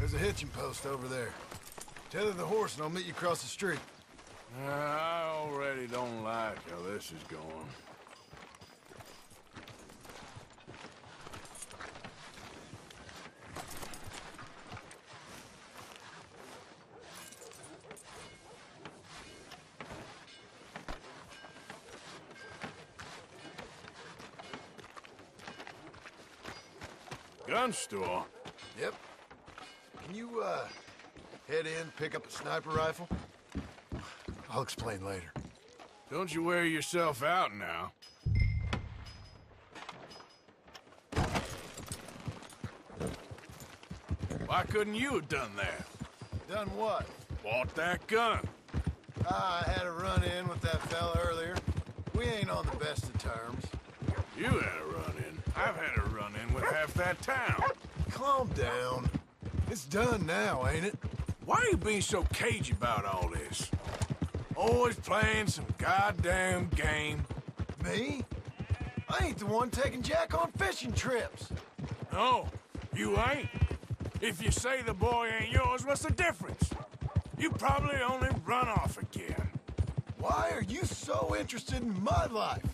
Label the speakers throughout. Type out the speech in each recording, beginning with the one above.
Speaker 1: There's a hitching post over there. Tether the horse and I'll meet you across the street.
Speaker 2: I already don't like how this is going. Gun store?
Speaker 1: Yep. Can you, head in, pick up a sniper rifle? I'll explain later.
Speaker 2: Don't you wear yourself out now. Why couldn't you have done that?
Speaker 1: Done what?
Speaker 2: Bought that gun.
Speaker 1: I had a run-in with that fella earlier. We ain't on the best of terms.
Speaker 2: You had a run-in. I've had a run-in with half that town.
Speaker 1: Calm down. It's done now, ain't it?
Speaker 2: Why are you being so cagey about all this? Always playing some goddamn game.
Speaker 1: Me? I ain't the one taking Jack on fishing trips.
Speaker 2: No, you ain't. If you say the boy ain't yours, what's the difference? You probably only run off again.
Speaker 1: Why are you so interested in my life?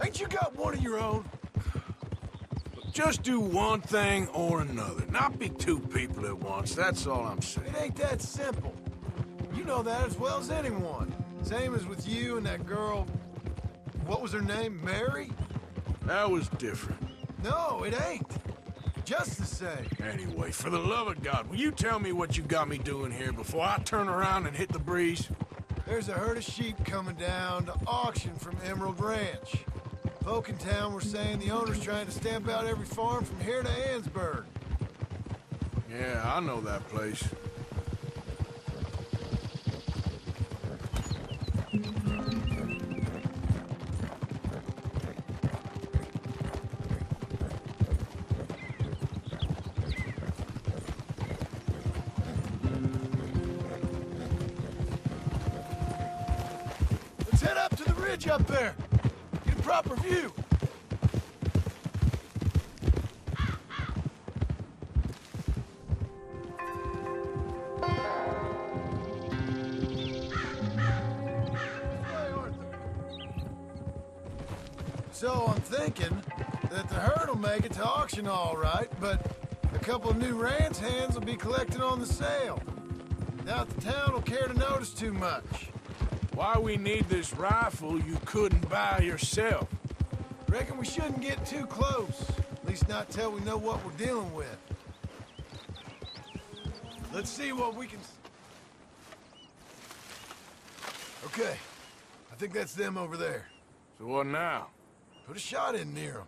Speaker 1: Ain't you got one of your own?
Speaker 2: Just do one thing or another. Not be two people at once, that's all I'm saying.
Speaker 1: It ain't that simple. You know that as well as anyone. Same as with you and that girl... What was her name? Mary?
Speaker 2: That was different.
Speaker 1: No, it ain't. Just the same.
Speaker 2: Anyway, for the love of God, will you tell me what you got me doing here before I turn around and hit the breeze?
Speaker 1: There's a herd of sheep coming down to auction from Emerald Ranch. Folk in town were saying the owner's trying to stamp out every farm from here to Ansburg.
Speaker 2: Yeah, I know that place.
Speaker 1: Let's head up to the ridge up there. Get a proper view. So I'm thinking that the herd will make it to auction all right, but a couple of new ranch hands will be collecting on the sale. Doubt the town will care to notice too much.
Speaker 2: Why we need this rifle you couldn't buy yourself?
Speaker 1: Reckon we shouldn't get too close. At least not till we know what we're dealing with. Let's see what we can... Okay. I think that's them over there.
Speaker 2: So what now?
Speaker 1: Put a shot in near them.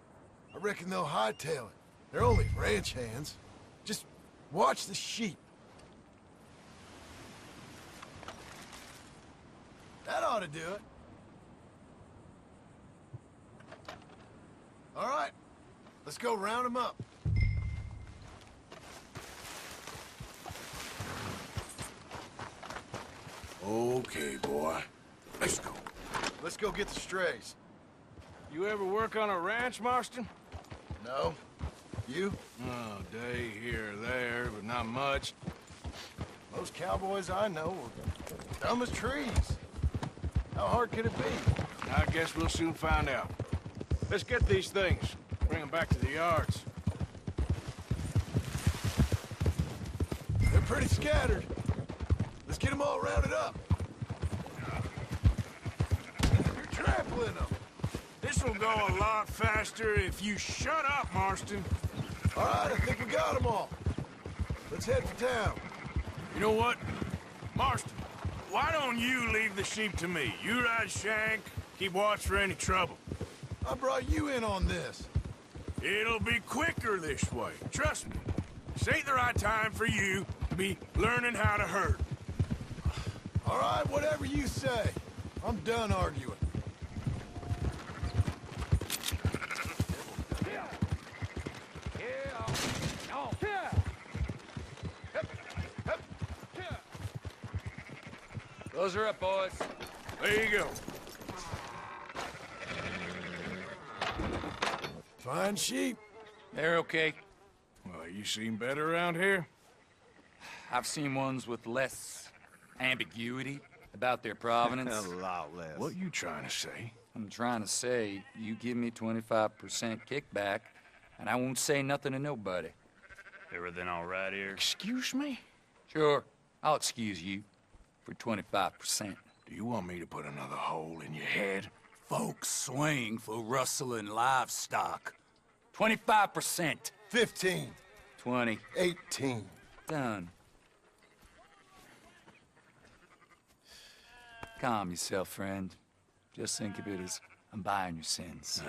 Speaker 1: I reckon they'll hightail it. They're only ranch hands. Just watch the sheep. That ought to do it. All right. Let's go round them up.
Speaker 2: Okay, boy. Let's go.
Speaker 1: Let's go get the strays.
Speaker 2: You ever work on a ranch, Marston?
Speaker 1: No? You?
Speaker 2: Oh, day here or there, but not much.
Speaker 1: Most cowboys I know are dumb as trees. How hard could it be?
Speaker 2: I guess we'll soon find out. Let's get these things. Bring them back to the yards.
Speaker 1: They're pretty scattered. Let's get them all rounded up. You're trampling them.
Speaker 2: This will go a lot faster if you shut up, Marston.
Speaker 1: All right, I think we got them all. Let's head for town.
Speaker 2: You know what? Marston, why don't you leave the sheep to me? You ride Shank, keep watch for any trouble.
Speaker 1: I brought you in on this.
Speaker 2: It'll be quicker this way. Trust me. This ain't the right time for you to be learning how to herd.
Speaker 1: All right, whatever you say. I'm done arguing.
Speaker 3: Those are up, boys.
Speaker 2: There you go.
Speaker 1: Fine sheep.
Speaker 3: They're okay.
Speaker 2: Well, you seem better around here?
Speaker 3: I've seen ones with less ambiguity about their provenance.
Speaker 4: A lot less.
Speaker 2: What you trying to say?
Speaker 3: I'm trying to say, you give me 25% kickback, and I won't say nothing to nobody.
Speaker 5: Everything all right here?
Speaker 2: Excuse me?
Speaker 3: Sure, I'll excuse you for 25%.
Speaker 2: Do you want me to put another hole in your head?
Speaker 3: Folks swing for rustling livestock. 25%.
Speaker 4: 15.
Speaker 3: 20.
Speaker 4: 18.
Speaker 3: Done. Calm yourself, friend. Just think of it as I'm buying your sins.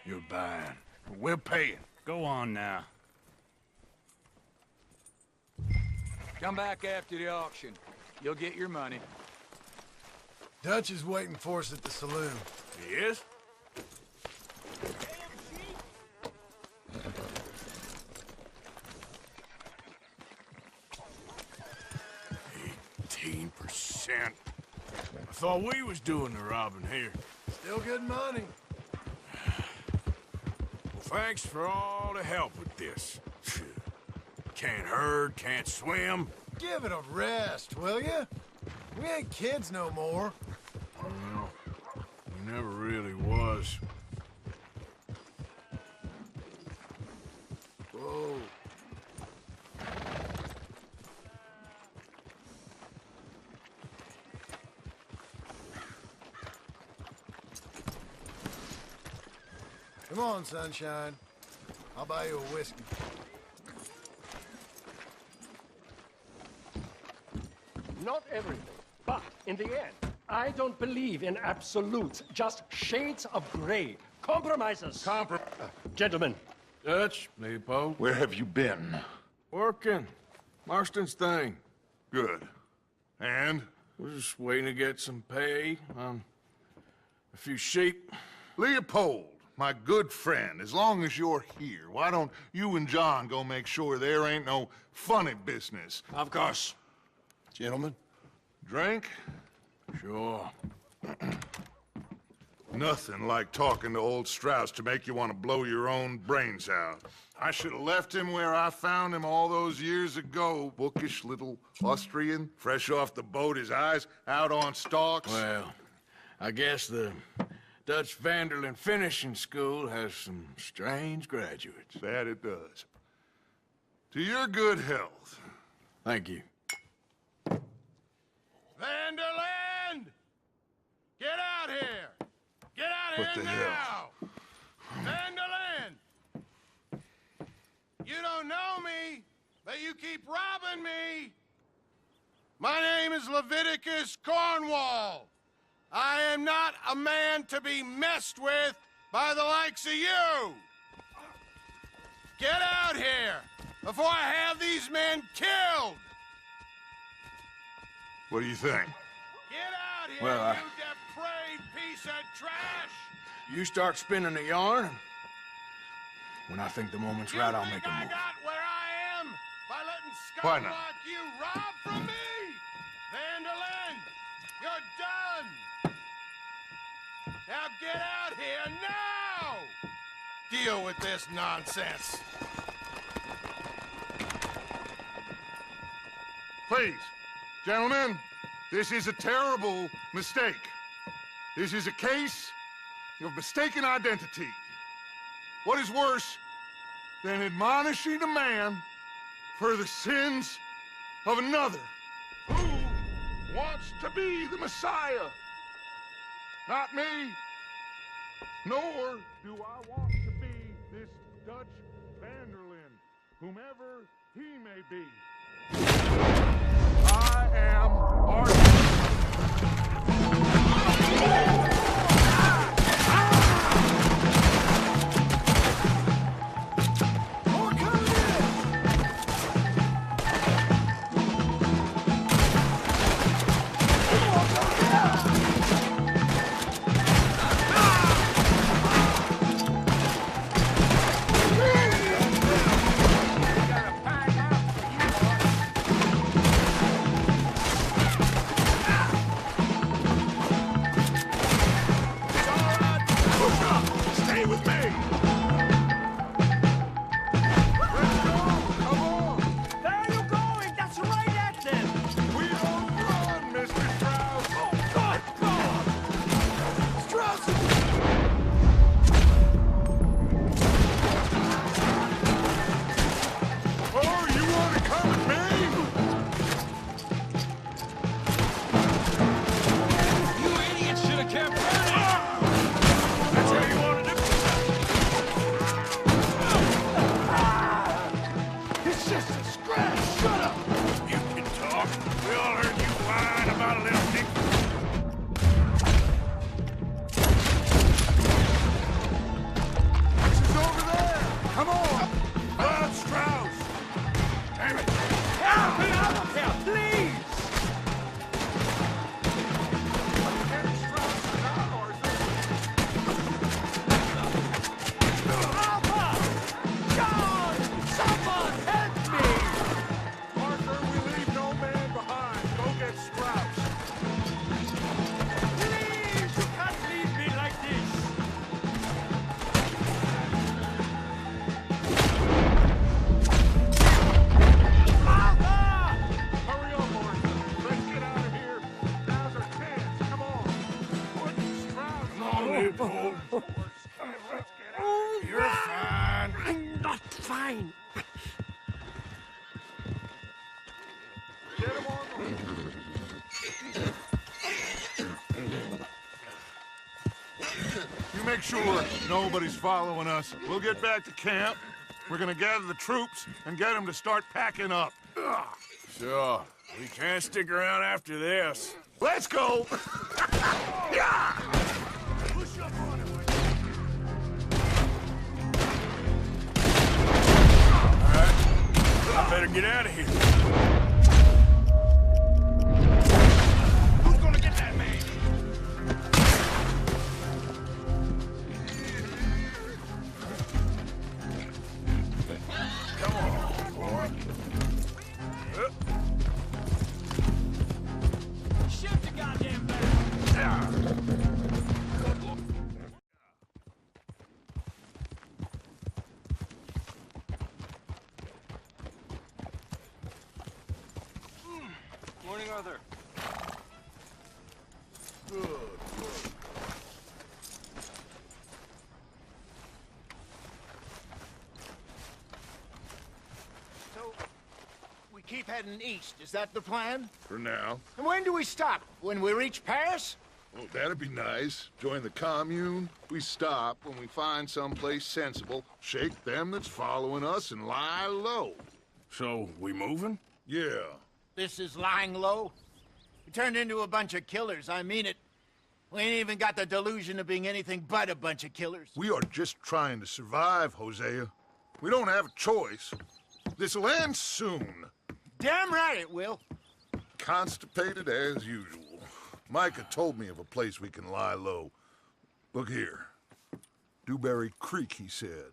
Speaker 2: You're buying. But we're paying.
Speaker 5: Go on now.
Speaker 3: Come back after the auction. You'll get your money.
Speaker 1: Dutch is waiting for us at the saloon.
Speaker 2: He is? %. I thought we was doing the robbing here.
Speaker 1: Still good money.
Speaker 2: Well, thanks for all the help with this. Can't herd, can't swim.
Speaker 1: Give it a rest, will ya? We ain't kids no more.
Speaker 2: Well, we never really was.
Speaker 1: Whoa. Come on, sunshine. I'll buy you a whiskey.
Speaker 6: Not everything, but in the end, I don't believe in absolutes, just shades of gray. Compromises. Gentlemen.
Speaker 2: Dutch, Leopold.
Speaker 7: Where have you been?
Speaker 2: Working. Marston's thing.
Speaker 7: Good. And?
Speaker 2: We're just waiting to get some pay on a few sheep.
Speaker 7: Leopold, my good friend, as long as you're here, why don't you and John go make sure there ain't no funny business?
Speaker 2: Of course.
Speaker 4: Gentlemen?
Speaker 7: Drink?
Speaker 2: Sure.
Speaker 7: Nothing like talking to old Strauss to make you want to blow your own brains out. I should have left him where I found him all those years ago. Bookish little Austrian, fresh off the boat, his eyes out on stalks.
Speaker 2: Well, I guess the Dutch Van der Linde finishing school has some strange graduates.
Speaker 7: That it does. To your good health.
Speaker 2: Thank you.
Speaker 1: Van der Linde! Get out here! Get out
Speaker 7: What
Speaker 1: here
Speaker 7: the
Speaker 1: now!
Speaker 7: hell?
Speaker 1: Van der Linde! You don't know me, but you keep robbing me! My name is Leviticus Cornwall. I am not a man to be messed with by the likes of you! Get out here before I have these men killed!
Speaker 7: What do you think?
Speaker 1: Get out here,
Speaker 2: Well,
Speaker 1: you depraved piece of trash!
Speaker 2: You start spinning the yarn, when I think the moment's right, I'll make a
Speaker 1: I
Speaker 2: move.
Speaker 1: got where I am by letting
Speaker 7: Why
Speaker 1: scum
Speaker 7: not?
Speaker 1: like you rob from me! Van der Linde, you're done! Now get out here now! Deal with this nonsense.
Speaker 7: Please, gentlemen, this is a terrible mistake. This is a case of mistaken identity. What is worse than admonishing a man for the sins of another who wants to be the Messiah? Not me, nor do I want to be this Dutch Van der Linde, whomever he may be. I am make sure nobody's following us. We'll get back to camp. We're gonna gather the troops and get them to start packing up.
Speaker 2: Sure. We can't stick around after this.
Speaker 7: Let's go! Yeah!
Speaker 2: Push up on him. All right. I better get out of here. Who's gonna get that man? Come on, boy. Shift the goddamn back.
Speaker 6: Morning, Arthur.
Speaker 8: So, we keep heading east. Is that the plan?
Speaker 7: For now.
Speaker 8: And when do we stop? When we reach Paris?
Speaker 7: Well, that'd be nice. Join the commune. We stop when we find someplace sensible, shake them that's following us, and lie low.
Speaker 2: So, we moving?
Speaker 7: Yeah.
Speaker 8: This is lying low. We turned into a bunch of killers. I mean it. We ain't even got the delusion of being anything but a bunch of killers.
Speaker 7: We are just trying to survive, Hosea. We don't have a choice. This'll end soon.
Speaker 8: Damn right it will.
Speaker 7: Constipated as usual. Micah told me of a place we can lie low. Look here. Dewberry Creek, he said.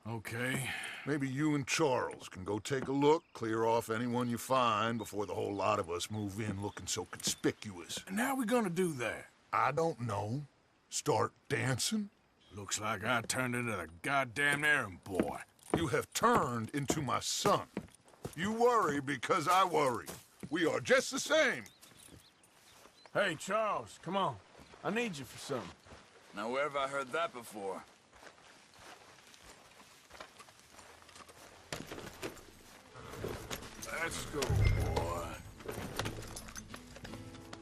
Speaker 2: Okay.
Speaker 7: Maybe you and Charles can go take a look, clear off anyone you find before the whole lot of us move in looking so conspicuous.
Speaker 2: And how we gonna do that?
Speaker 7: I don't know. Start dancing?
Speaker 2: Looks like I turned into the goddamn errand boy.
Speaker 7: You have turned into my son. You worry because I worry. We are just the same.
Speaker 2: Hey, Charles, come on. I need you for something.
Speaker 3: Now, where have I heard that before?
Speaker 2: Let's go, boy.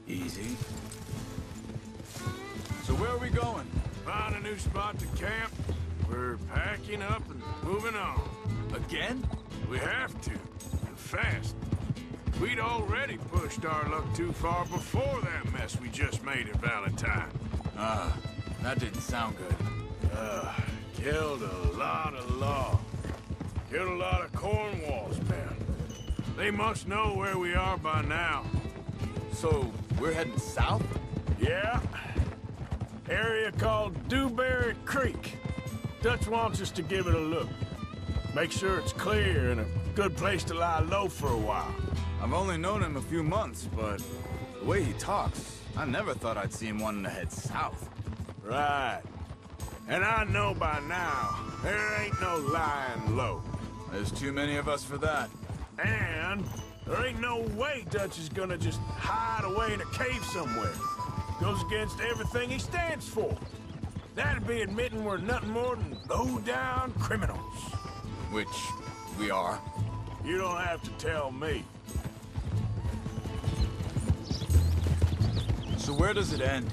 Speaker 3: Easy. So where are we going?
Speaker 2: Found a new spot to camp. We're packing up and moving on.
Speaker 3: Again?
Speaker 2: We have to. And fast. We'd already pushed our luck too far before that mess we just made at Valentine.
Speaker 3: That didn't sound good.
Speaker 2: Killed a lot of law. Killed a lot of Cornwall's men. They must know where we are by now.
Speaker 3: So, we're heading south?
Speaker 2: Yeah. Area called Dewberry Creek. Dutch wants us to give it a look. Make sure it's clear and a good place to lie low for a while.
Speaker 3: I've only known him a few months, but the way he talks, I never thought I'd see him wanting to head south.
Speaker 2: Right. And I know by now, there ain't no lying low.
Speaker 3: There's too many of us for that.
Speaker 2: And there ain't no way Dutch is gonna just hide away in a cave somewhere. Goes against everything he stands for. That'd be admitting we're nothing more than low-down criminals.
Speaker 3: Which we are.
Speaker 2: You don't have to tell me.
Speaker 3: So where does it end?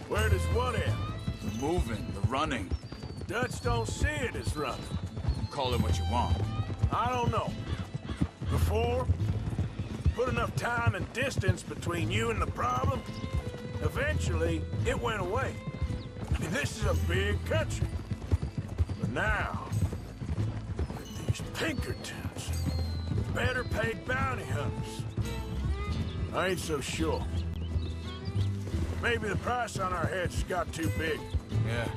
Speaker 2: Where does what end?
Speaker 3: The moving, the running.
Speaker 2: Dutch don't see it as running.
Speaker 3: Call it what you want.
Speaker 2: I don't know. Before, put enough time and distance between you and the problem, eventually it went away. I mean, this is a big country. But now, with these Pinkertons, better paid bounty hunters, I ain't so sure. Maybe the price on our heads got too big.
Speaker 3: Yeah,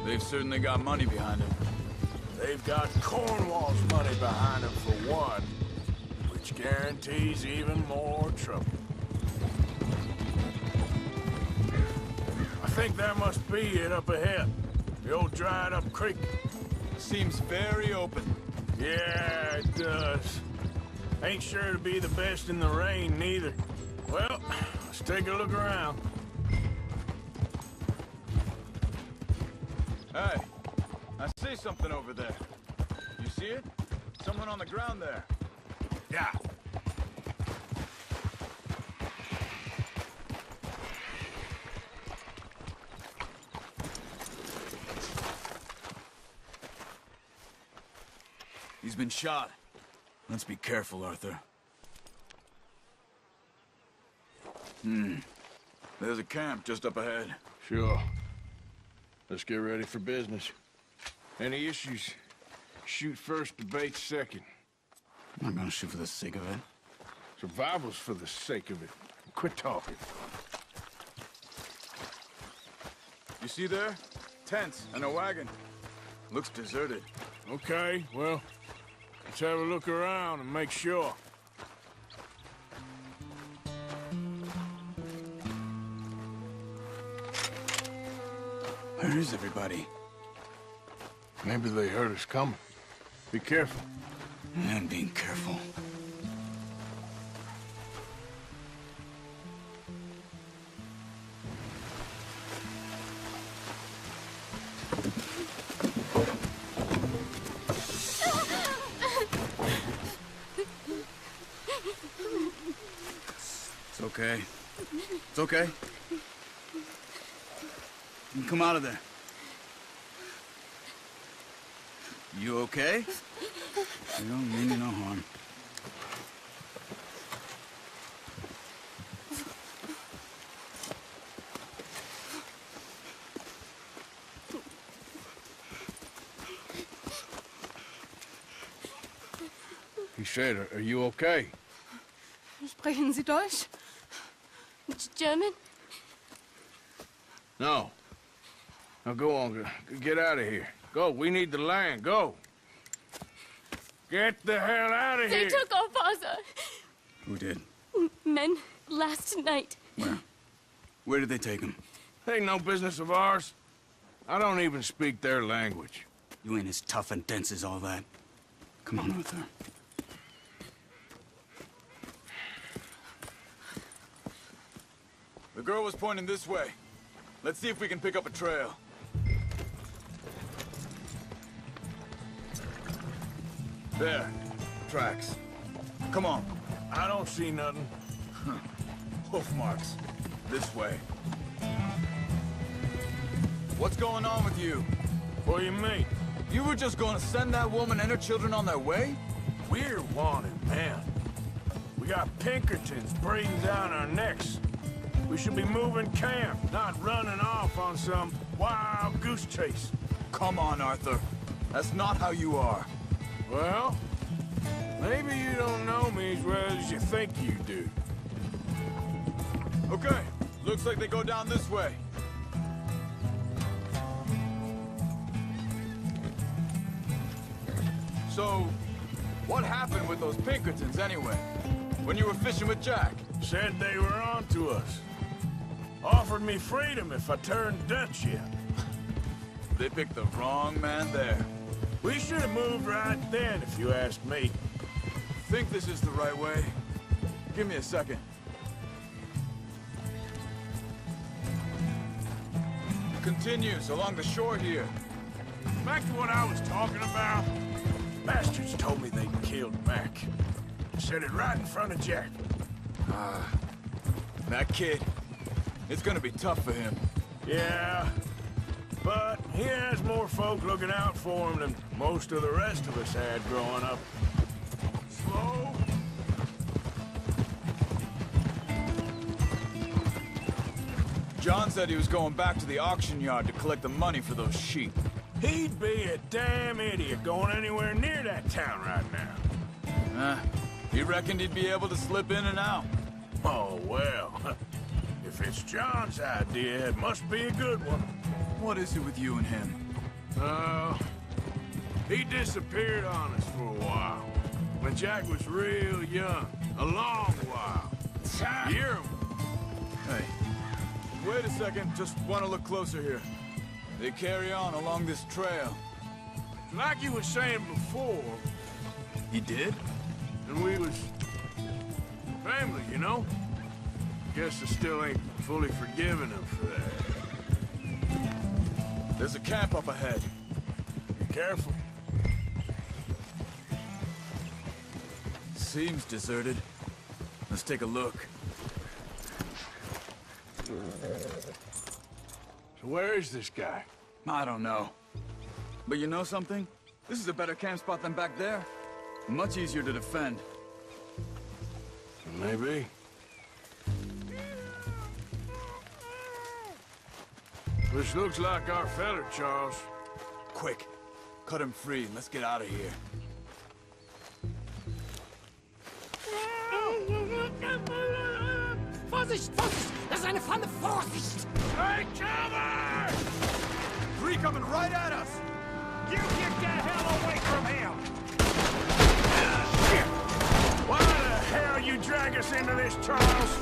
Speaker 3: they've certainly got money behind them.
Speaker 2: They've got Cornwall's money behind them for one, which guarantees even more trouble. I think that must be it up ahead. The old dried-up creek.
Speaker 3: Seems very open.
Speaker 2: Yeah, it does. Ain't sure to be the best in the rain, neither. Well, let's take a look around.
Speaker 3: Hey, I see something over there. You see it? Someone on the ground there.
Speaker 2: Yeah.
Speaker 3: been shot. Let's be careful, Arthur. There's a camp just up ahead.
Speaker 2: Sure. Let's get ready for business. Any issues? Shoot first, debate second.
Speaker 3: I'm not gonna shoot for the sake of it.
Speaker 2: Survival's for the sake of it. Quit talking.
Speaker 3: You see there? Tents and a wagon. Looks deserted.
Speaker 2: Okay, well, let's have a look around and make sure.
Speaker 3: Where is everybody?
Speaker 2: Maybe they heard us coming. Be careful.
Speaker 3: I'm being careful. It's okay. It's okay. You can come out of there. You okay? You don't mean you no harm.
Speaker 2: He said, are you okay?
Speaker 9: Sprechen Sie Deutsch? German?
Speaker 2: No. Now go on, get out of here. Go, we need the land, go. Get the hell out of
Speaker 9: They
Speaker 2: here!
Speaker 9: took our father.
Speaker 3: Who did?
Speaker 9: Men last night.
Speaker 3: Where? Where did they take him?
Speaker 2: Ain't no business of ours. I don't even speak their language.
Speaker 3: You ain't as tough and dense as all that. Come on, Arthur. The girl was pointing this way. Let's see if we can pick up a trail. There. Tracks. Come on.
Speaker 2: I don't see nothing.
Speaker 3: Hoof marks. This way. What's going on with you?
Speaker 2: What do you mean?
Speaker 3: You were just going to send that woman and her children on their way?
Speaker 2: We're wanted, man. We got Pinkertons breathing down our necks. We should be moving camp, not running off on some wild goose chase.
Speaker 3: Come on, Arthur. That's not how you are.
Speaker 2: Well, maybe you don't know me as well as you think you do.
Speaker 3: Okay. Looks like they go down this way. So, what happened with those Pinkertons anyway? When you were fishing with Jack?
Speaker 2: Said they were on to us. Offered me freedom if I turned Dutch yet.
Speaker 3: They picked the wrong man there.
Speaker 2: We should have moved right then, if you asked me.
Speaker 3: Think this is the right way? Give me a second. Continues along the shore here.
Speaker 2: Back to what I was talking about. Bastards told me they'd killed Mac. Said it right in front of Jack.
Speaker 3: That kid, it's gonna be tough for him.
Speaker 2: Yeah, but he has more folk looking out for him than most of the rest of us had growing up. Slow.
Speaker 3: John said he was going back to the auction yard to collect the money for those sheep.
Speaker 2: He'd be a damn idiot going anywhere near that town right now.
Speaker 3: He reckoned he'd be able to slip in and out.
Speaker 2: Oh, well. If it's John's idea, it must be a good one.
Speaker 3: What is it with you and him?
Speaker 2: He disappeared on us for a while. When Jack was real young. A long while. Year.
Speaker 3: Hey, wait a second. Just want to look closer here. They carry on along this trail.
Speaker 2: Like you were saying before,
Speaker 3: He did?
Speaker 2: and we was family, you know? Guess I still ain't fully forgiven him for that.
Speaker 3: There's a camp up ahead.
Speaker 2: Be careful.
Speaker 3: Seems deserted. Let's take a look.
Speaker 2: So where is this guy?
Speaker 3: I don't know. But you know something? This is a better camp spot than back there. Much easier to defend.
Speaker 2: Maybe. This looks like our feller, Charles.
Speaker 3: Quick, cut him free and let's get out of here.
Speaker 6: Vorsicht, Vorsicht! Das ist eine Pfanne, Vorsicht!
Speaker 2: Hey, cover!
Speaker 3: Three coming right at us!
Speaker 6: You get the hell away from him!
Speaker 2: Why the hell you drag us into this, Charles?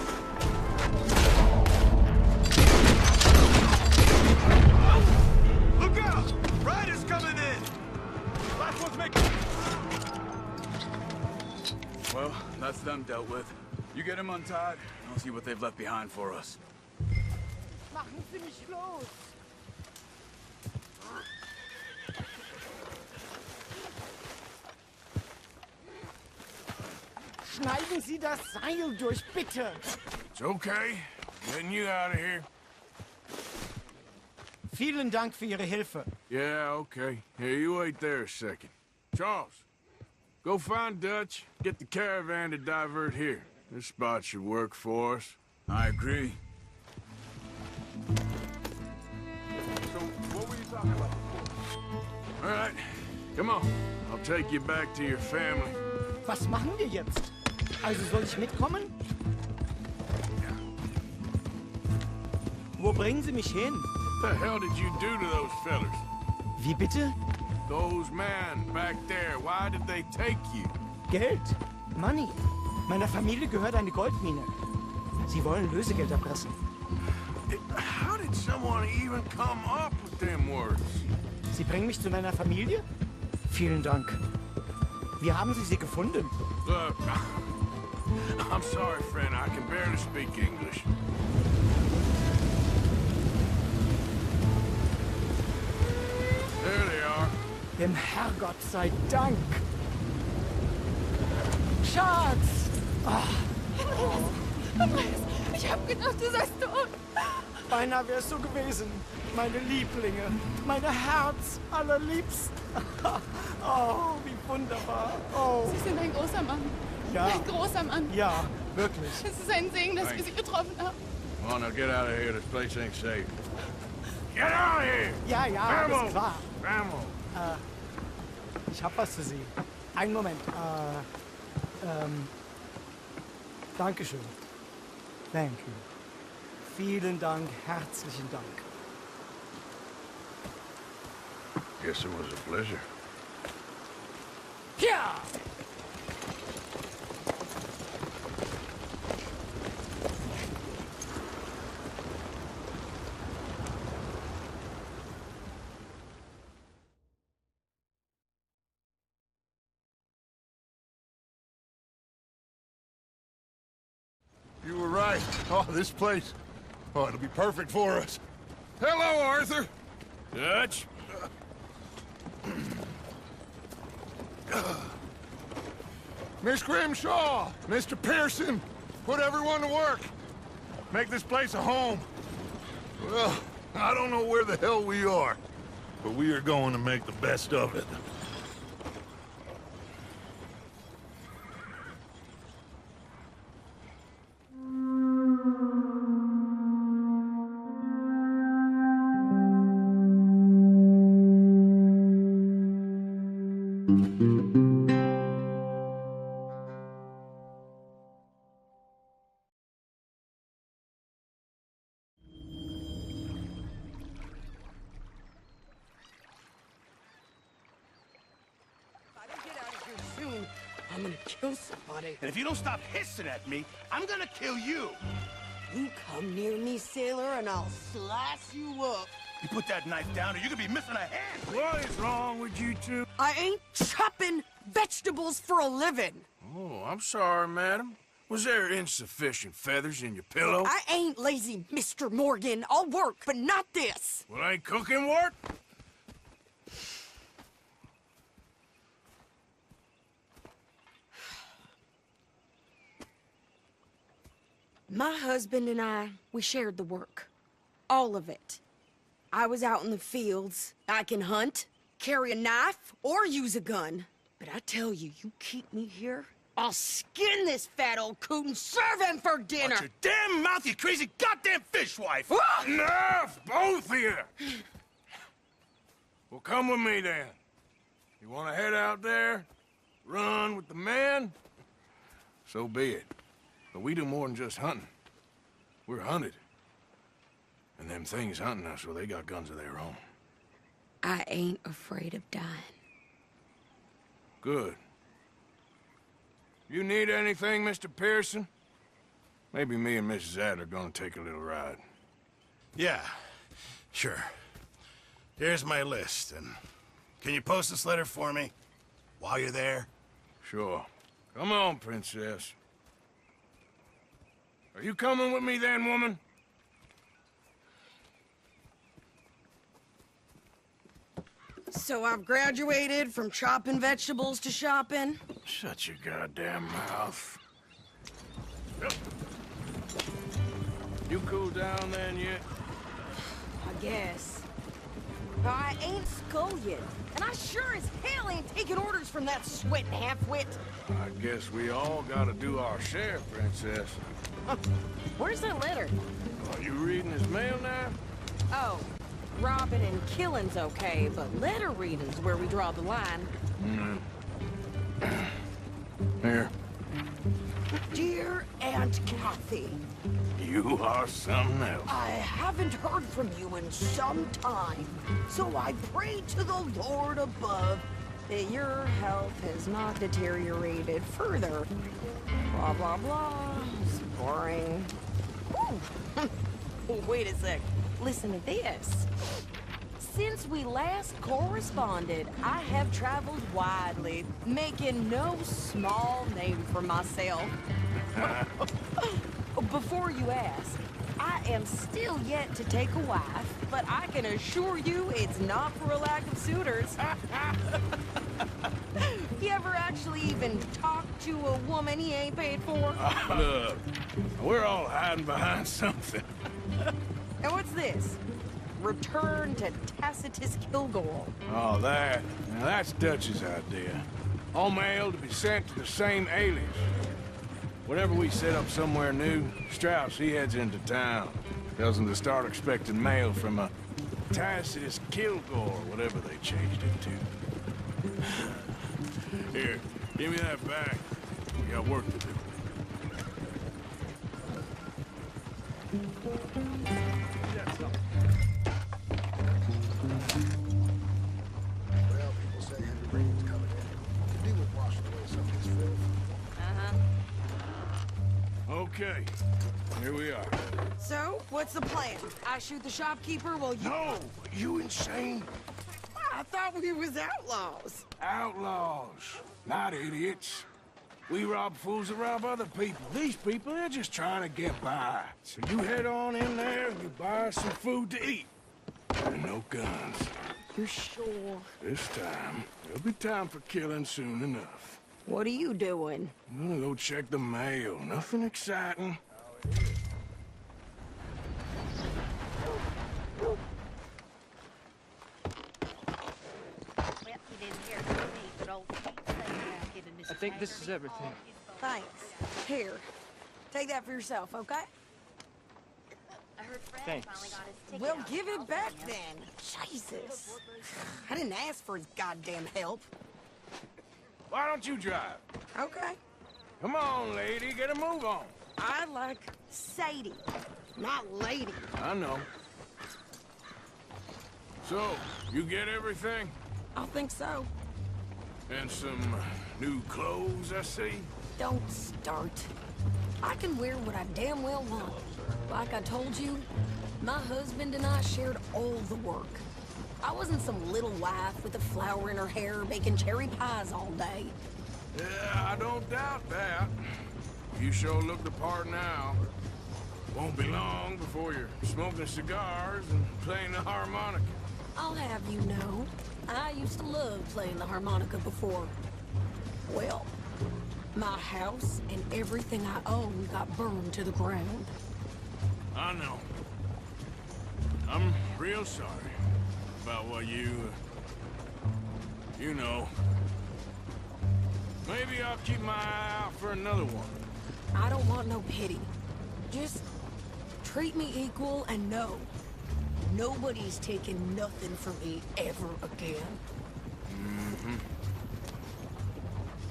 Speaker 3: Look out! Riders coming in! Last one's making... Well, that's them dealt with. You get them untied, and I'll see what they've left behind for us.
Speaker 10: Machen Sie mich los! Schneiden Sie das Seil durch, bitte!
Speaker 2: It's okay. Getting you out of here.
Speaker 6: Vielen Dank für Ihre Hilfe.
Speaker 2: Yeah, okay. Here, you wait there a second. Charles, go find Dutch. Get the caravan to divert here. This spot should work for us.
Speaker 3: I agree. So, what were you talking about before?
Speaker 2: All right, come on. I'll take you back to your family.
Speaker 6: Was machen wir jetzt? Also soll ich mitkommen? Wo bringen Sie mich hin?
Speaker 2: What the hell did you do to those fellers?
Speaker 6: Wie bitte?
Speaker 2: Those men back there, why did they take you?
Speaker 6: Geld. Money. Meiner Familie gehört eine Goldmine. Sie wollen Lösegeld erpressen.
Speaker 2: How did someone even come up with them words?
Speaker 6: Sie bringen mich zu meiner Familie? Vielen Dank. Wie haben Sie sie gefunden?
Speaker 2: Look, I'm sorry, friend. I can barely speak English. There they are.
Speaker 6: Dem Herrgott sei Dank. Schatz!
Speaker 9: Andreas, ich hab gedacht, du seist tot.
Speaker 6: Beinahe wärst du gewesen. Meine Lieblinge. Meine Herz allerliebsten. Oh, wie wunderbar. Oh.
Speaker 9: Sie sind ein großer Mann.
Speaker 6: Ja.
Speaker 9: Ein großer Mann.
Speaker 6: Ja, wirklich.
Speaker 9: Es ist ein Segen, dass wir Sie getroffen haben.
Speaker 2: Come on, now get out of here. This place ain't safe. Get out of here!
Speaker 6: Ja, ja, alles klar.
Speaker 2: Vamos!
Speaker 6: Ich hab was für Sie. Einen Moment. Dankeschön. Thank you. Vielen Dank, herzlichen Dank.
Speaker 2: Guess it was a pleasure.
Speaker 6: Ja!
Speaker 7: You were right. Oh, this place. Oh, it'll be perfect for us. Hello, Arthur.
Speaker 2: Dutch?
Speaker 7: Miss Grimshaw, Mr. Pearson, put everyone to work. Make this place a home. Well, I don't know where the hell we are, but we are going to make the best of it.
Speaker 10: I'm gonna kill somebody.
Speaker 8: And if you don't stop hissing at me, I'm gonna kill you.
Speaker 10: You come near me, sailor, and I'll slice you up.
Speaker 8: You put that knife down or you could be missing a hand.
Speaker 2: What is wrong with you two?
Speaker 10: I ain't chopping vegetables for a living.
Speaker 2: Oh, I'm sorry, madam. Was there insufficient feathers in your pillow?
Speaker 10: I ain't lazy, Mr. Morgan. I'll work, but not this.
Speaker 2: Well, ain't cooking work?
Speaker 10: My husband and I, we shared the work. All of it. I was out in the fields. I can hunt, carry a knife, or use a gun. But I tell you, you keep me here, I'll skin this fat old coot and serve him for dinner!
Speaker 2: Watch your damn mouth, you crazy goddamn fishwife!
Speaker 10: Ah!
Speaker 2: Enough, both of you! Well, come with me, then. You want to head out there, run with the men? So be it. But we do more than just hunting. We're hunted. And them things hunting us, well, they got guns of their own.
Speaker 10: I ain't afraid of dying.
Speaker 2: Good. You need anything, Mr. Pearson? Maybe me and Mrs. Adler are gonna take a little ride.
Speaker 11: Yeah, sure. Here's my list, and can you post this letter for me while you're there?
Speaker 2: Sure. Come on, Princess. Are you coming with me then, woman?
Speaker 10: So I've graduated from chopping vegetables to shopping?
Speaker 2: Shut your goddamn mouth. Yep. You cool down then yet?
Speaker 10: I guess. But I ain't scullion, and I sure as hell ain't taking orders from that sweating half-wit.
Speaker 2: I guess we all gotta do our share, Princess.
Speaker 10: Where's that letter?
Speaker 2: Are you reading his mail now?
Speaker 10: Oh, robbing and killing's okay, but letter reading's where we draw the line.
Speaker 2: Here.
Speaker 10: Dear Aunt Kathy,
Speaker 2: You are something else.
Speaker 10: I haven't heard from you in some time, so I pray to the Lord above that your health has not deteriorated further. Blah, blah, blah. It's boring. Ooh. Wait a sec. Listen to this. Since we last corresponded, I have traveled widely, making no small name for myself. Before you ask, I am still yet to take a wife, but I can assure you it's not for a lack of suitors. You ever actually even talked to a woman he ain't paid for?
Speaker 2: Look, we're all hiding behind something.
Speaker 10: And what's this? Return to Tacitus Kilgore.
Speaker 2: Oh, that. Now, that's Dutch's idea. All mail to be sent to the same alias. Whenever we set up somewhere new, Strauss, he heads into town. Tells them to start expecting mail from a Tacitus Kilgore, whatever they changed it to. Here, give me that back. We got work to do.
Speaker 4: Well, people say heavy rain's coming in. Could do with washing away some of this filth.
Speaker 2: Okay, here we are.
Speaker 10: So, what's the plan? I shoot the shopkeeper while you...
Speaker 2: No! You insane?
Speaker 10: I thought we was outlaws.
Speaker 2: Outlaws, not idiots. We rob fools that rob other people. These people, they're just trying to get by. So you head on in there and you buy some food to eat. And no guns.
Speaker 10: You sure?
Speaker 2: This time, there'll be time for killing soon enough.
Speaker 10: What are you doing?
Speaker 2: I'm gonna go check the mail. Nothing exciting.
Speaker 12: I think this is everything.
Speaker 10: Thanks. Here, take that for yourself, okay?
Speaker 12: Thanks.
Speaker 10: Well, give it back then. Jesus. I didn't ask for his goddamn help.
Speaker 2: Why don't you drive?
Speaker 10: Okay.
Speaker 2: Come on, lady, get a move on.
Speaker 10: I like Sadie, not lady.
Speaker 2: I know. So, you get everything?
Speaker 10: I think so.
Speaker 2: And some new clothes, I see?
Speaker 10: Don't start. I can wear what I damn well want. Like I told you, my husband and I shared all the work. I wasn't some little wife with a flower in her hair baking cherry pies all day.
Speaker 2: Yeah, I don't doubt that. You sure look the part now. Won't be long before you're smoking cigars and playing the harmonica.
Speaker 10: I'll have you know, I used to love playing the harmonica before. Well, my house and everything I own got burned to the ground.
Speaker 2: I know. I'm real sorry about what you know. Maybe I'll keep my eye out for another one.
Speaker 10: I don't want no pity. Just treat me equal and no. Nobody's taking nothing from me ever again.
Speaker 2: Mm-hmm.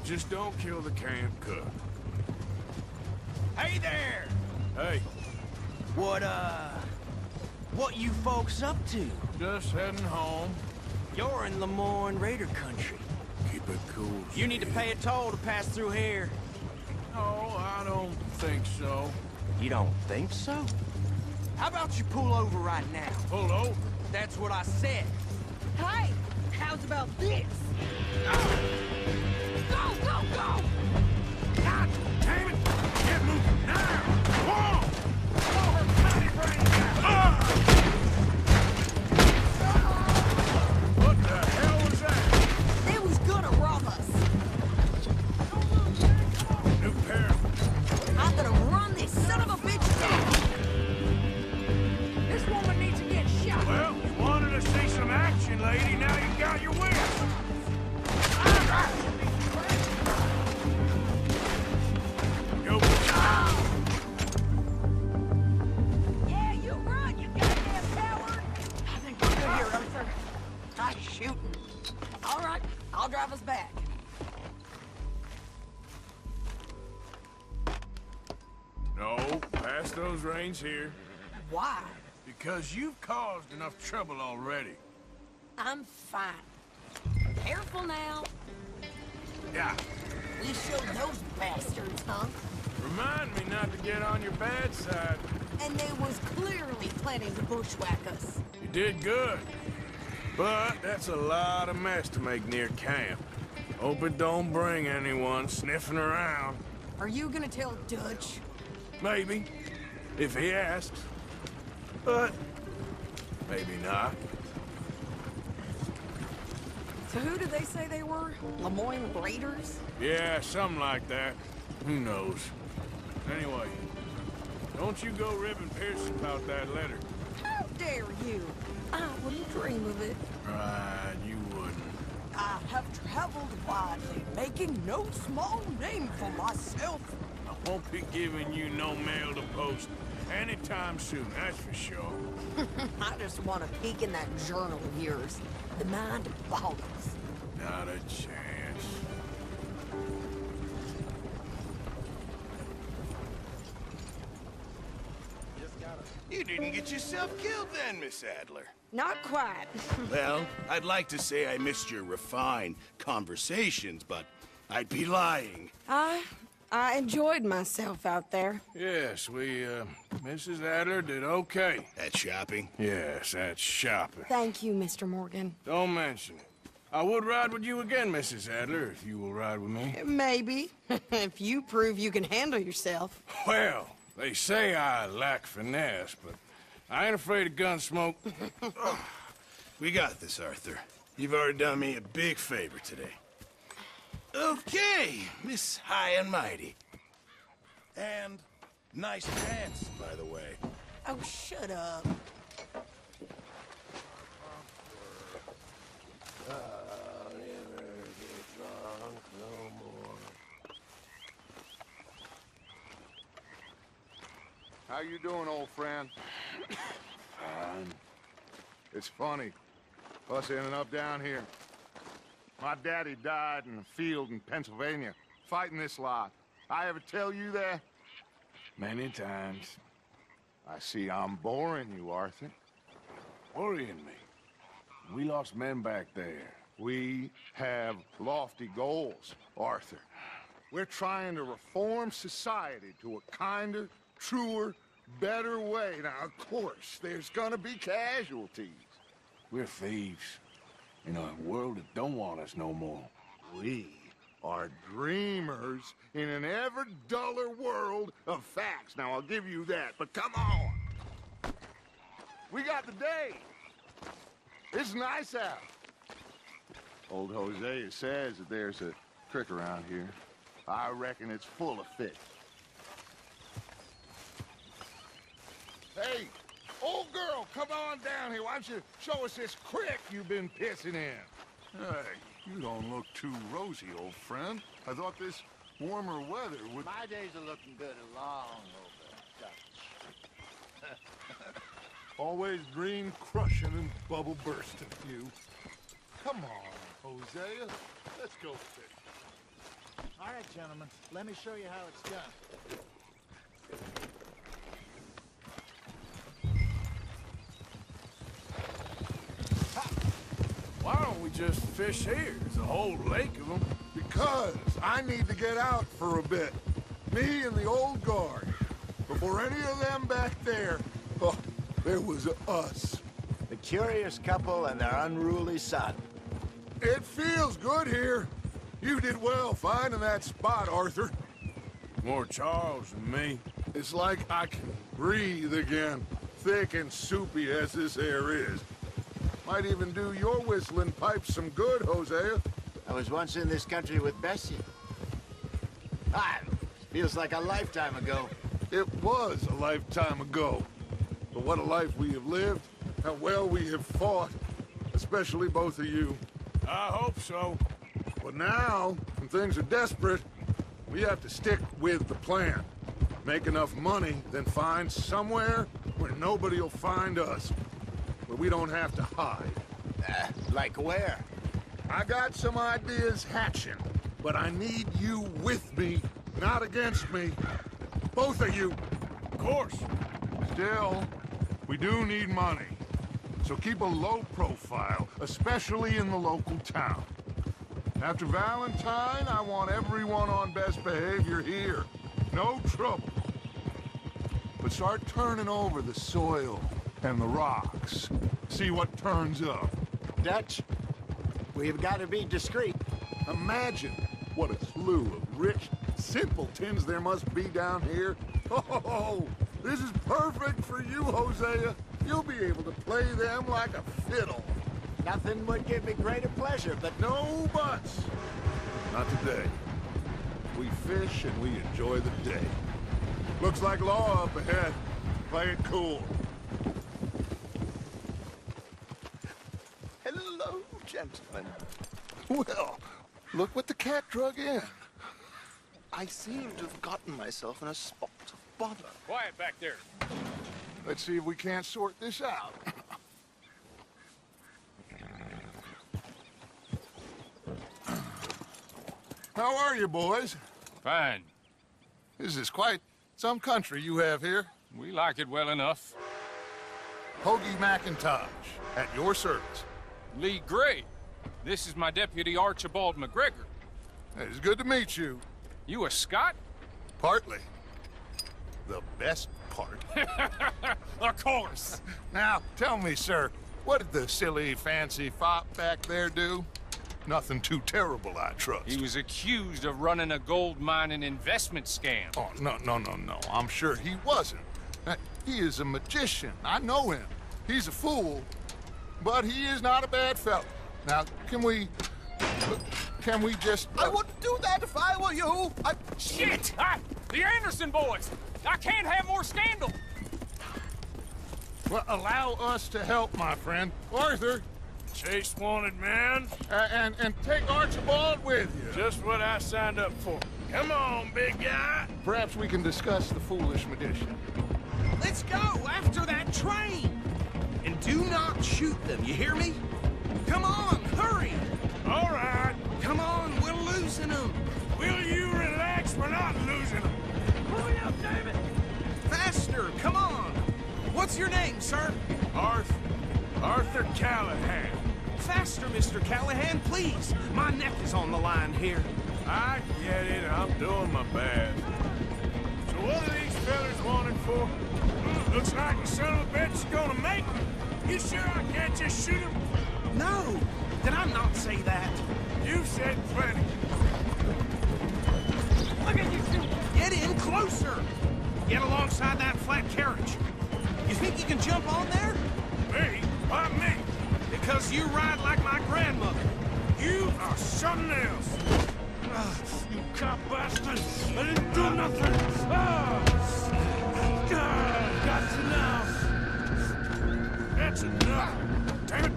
Speaker 2: Just don't kill the camp cook.
Speaker 13: Hey there!
Speaker 2: Hey.
Speaker 13: What you folks up to?
Speaker 2: Just heading home.
Speaker 13: You're in Lemoyne Raider country.
Speaker 2: Keep it cool.
Speaker 13: You need to pay a toll to pass through here.
Speaker 2: No, I don't think so.
Speaker 13: You don't think so? How about you pull over right now?
Speaker 2: Pull over?
Speaker 13: That's what I said.
Speaker 10: Hey, how's about this? Go, go, go!
Speaker 2: God damn it! Get moving now! Whoa! Blow her bloody brains out! What the hell was that?
Speaker 10: They was gonna rob us.
Speaker 2: New pair.
Speaker 10: I'm gonna run this son of a bitch down. This woman needs to get shot.
Speaker 2: Well, you wanted to see some action, lady. Now you got your wish. Go.
Speaker 10: Yeah, you run, you goddamn coward. I think we're good here, officer. Nice shooting. All right, I'll drive us back.
Speaker 2: No, pass those reins here.
Speaker 10: Why?
Speaker 2: Because you've caused enough trouble already.
Speaker 10: I'm fine. Careful now.
Speaker 2: Yeah.
Speaker 10: We showed those bastards, huh?
Speaker 2: Remind me not to get on your bad side.
Speaker 10: And they was clearly planning to bushwhack us.
Speaker 2: You did good. But that's a lot of mess to make near camp. Hope it don't bring anyone sniffing around.
Speaker 10: Are you gonna tell Dutch?
Speaker 2: Maybe, if he asks. But maybe not.
Speaker 10: So who did they say they were? Lemoyne Raiders?
Speaker 2: Yeah, something like that. Who knows? Anyway, don't you go ribbing Pearson about that letter.
Speaker 10: How dare you? I wouldn't dream of it.
Speaker 2: Right, you wouldn't.
Speaker 10: I have traveled widely, making no small name for myself.
Speaker 2: I won't be giving you no mail to post anytime soon, that's for sure.
Speaker 10: I just want to peek in that journal of yours. The mind boggles.
Speaker 2: Not a chance.
Speaker 11: You didn't get yourself killed then, Miss Adler.
Speaker 10: Not quite.
Speaker 11: Well, I'd like to say I missed your refined conversations, but I'd be lying.
Speaker 10: I enjoyed myself out there.
Speaker 2: Yes, Mrs. Adler did okay.
Speaker 11: At shopping?
Speaker 2: Yes, that's shopping.
Speaker 10: Thank you, Mr. Morgan.
Speaker 2: Don't mention it. I would ride with you again, Mrs. Adler, if you will ride with me.
Speaker 10: Maybe. If you prove you can handle yourself.
Speaker 2: Well, they say I lack finesse, but I ain't afraid of gun smoke.
Speaker 11: We got this, Arthur. You've already done me a big favor today. Okay, Miss High and Mighty. And nice pants, by the way.
Speaker 10: Oh, shut up.
Speaker 7: How you doing, old friend?
Speaker 2: Fine.
Speaker 7: It's funny, us ending up down here. My daddy died in a field in Pennsylvania, fighting this lot. I ever tell you that?
Speaker 2: Many times.
Speaker 7: I see I'm boring you, Arthur.
Speaker 2: Worrying me. We lost men back there.
Speaker 7: We have lofty goals, Arthur. We're trying to reform society to a kinder, truer, better way. Now, of course, there's gonna be casualties.
Speaker 2: We're thieves. In a world that don't want us no more.
Speaker 7: We are dreamers in an ever duller world of facts. Now, I'll give you that, but come on. We got the day. It's nice out. Old Hosea says that there's a creek around here. I reckon it's full of fish. Hey, old girl, come on down here. Why don't you show us this creek you've been pissing in?
Speaker 14: Hey, you don't look too rosy, old friend.
Speaker 7: I thought this warmer weather would...
Speaker 8: My days are looking good along over, Dutch.
Speaker 7: Always green crushing and bubble bursting, you. Come on, Hosea. Let's go fish.
Speaker 8: All right, gentlemen. Let me show you how it's done.
Speaker 2: Why don't we just fish here? There's a whole lake of them.
Speaker 7: Because I need to get out for a bit. Me and the old guard. Before any of them back there, oh, there was us.
Speaker 8: The curious couple and their unruly son.
Speaker 7: It feels good here. You did well finding that spot, Arthur.
Speaker 2: More Charles than me.
Speaker 7: It's like I can breathe again, thick and soupy as this air is. Might even do your whistling pipes some good, Hosea.
Speaker 8: I was once in this country with Bessie. Feels like a lifetime ago.
Speaker 7: It was a lifetime ago. But what a life we have lived, how well we have fought, especially both of you.
Speaker 2: I hope so.
Speaker 7: But now, when things are desperate, we have to stick with the plan. Make enough money, then find somewhere where nobody will find us. Where we don't have to hide.
Speaker 8: Like where?
Speaker 7: I got some ideas hatching, but I need you with me, not against me. Both of you.
Speaker 2: Of course.
Speaker 7: Still, we do need money. So keep a low profile, especially in the local town. After Valentine, I want everyone on best behavior here. No trouble. But start turning over the soil and the rocks. See what turns up.
Speaker 8: Dutch, we've got to be discreet.
Speaker 7: Imagine what a slew of rich simpletons there must be down here. Oh, this is perfect for you, Hosea. You'll be able to play them like a fiddle.
Speaker 8: Nothing would give me greater pleasure, but
Speaker 7: no buts. Not today. We fish and we enjoy the day. Looks like law up ahead. Play it cool.
Speaker 4: Hello, gentlemen.
Speaker 7: Well, look what the cat drug in.
Speaker 4: I seem to have gotten myself in a spot of bother.
Speaker 2: Quiet back there.
Speaker 7: Let's see if we can't sort this out. How are you, boys?
Speaker 14: Fine.
Speaker 7: This is quite some country you have here.
Speaker 14: We like it well enough.
Speaker 7: Hoagie McIntosh, at your service.
Speaker 14: Lee Gray. This is my deputy Archibald McGregor.
Speaker 7: It's good to meet you.
Speaker 14: You a Scot?
Speaker 7: Partly. The best part.
Speaker 14: Of course.
Speaker 7: Now, tell me, sir, what did the silly, fancy fop back there do? Nothing too terrible, I trust.
Speaker 14: He was accused of running a gold mining investment scam.
Speaker 7: Oh, no. I'm sure he wasn't. He is a magician. I know him. He's a fool, but he is not a bad fellow. Now, can we just...
Speaker 13: I wouldn't do that if I were you.
Speaker 14: Shit! The Anderson boys! I can't have more scandal!
Speaker 7: Well, allow us to help, my friend. Arthur!
Speaker 2: Chase wanted man.
Speaker 7: And take Archibald with you.
Speaker 2: Just what I signed up for. Come on, big guy.
Speaker 7: Perhaps we can discuss the foolish magician.
Speaker 13: Let's go after that train. And do not shoot them, you hear me? Come on, hurry.
Speaker 2: All right.
Speaker 13: Come on, we're losing them.
Speaker 2: Will you relax? We're not losing them.
Speaker 13: Hurry up, David. Faster, come on. What's your name, sir?
Speaker 2: Arthur Callahan.
Speaker 13: Faster, Mr. Callahan, please. My neck is on the line here.
Speaker 2: I get it. I'm doing my best. So what are these fellas wanted for? Looks like the son of a bitch is gonna make them. You sure I can't just shoot him?
Speaker 13: No. Did I not say that?
Speaker 2: You said plenty.
Speaker 13: Look at you two. Get in closer. Get alongside that flat carriage. You think you can jump on there?
Speaker 2: Me? Why me?
Speaker 13: Because you ride like my grandmother.
Speaker 2: You are something else. You cop bastard! I didn't do nothing! That's enough! That's enough! Damn it!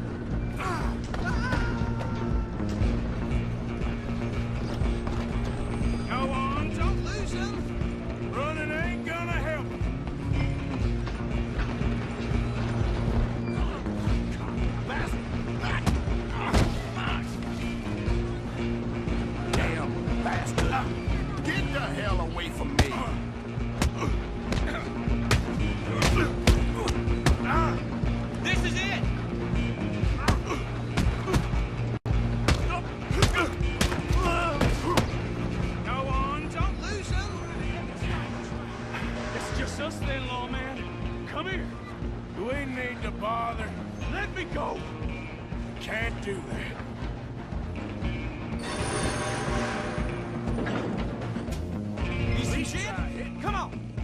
Speaker 14: It's us then, lawman. Come here.
Speaker 2: You ain't need to bother.
Speaker 14: Let me go.
Speaker 2: Can't do that.
Speaker 13: Easy, shit. Come on.